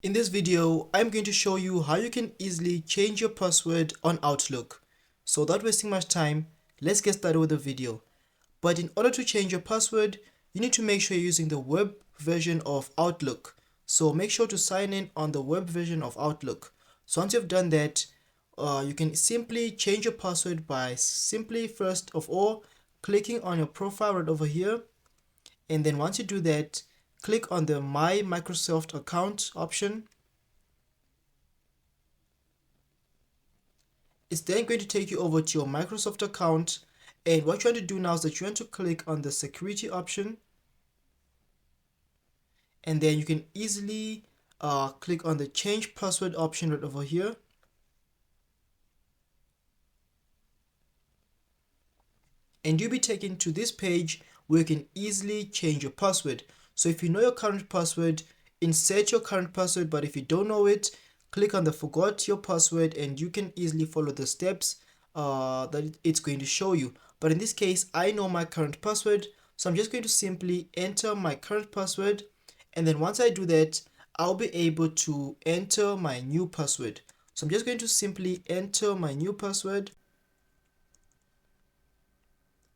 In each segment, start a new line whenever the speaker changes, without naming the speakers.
In this video, I'm going to show you how you can easily change your password on Outlook. So without wasting much time, let's get started with the video. But in order to change your password, you need to make sure you're using the web version of Outlook. So make sure to sign in on the web version of Outlook. So once you've done that, you can simply change your password by simply first of all clicking on your profile right over here. And then once you do that, click on the My Microsoft Account option. It's then going to take you over to your Microsoft account, and what you want to do now is that you want to click on the security option, and then you can easily click on the change password option right over here. And you'll be taken to this page where you can easily change your password. So if you know your current password, insert your current password, but if you don't know it, click on the forgot your password and you can easily follow the steps that it's going to show you. But in this case, I know my current password, so I'm just going to simply enter my current password, and then once I do that, I'll be able to enter my new password. So I'm just going to simply enter my new password.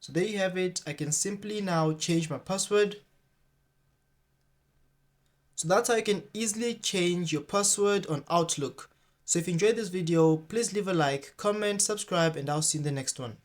So there you have it. I can simply now change my password. So that's how you can easily change your password on Outlook. So if you enjoyed this video, please leave a like, comment, subscribe, and I'll see you in the next one.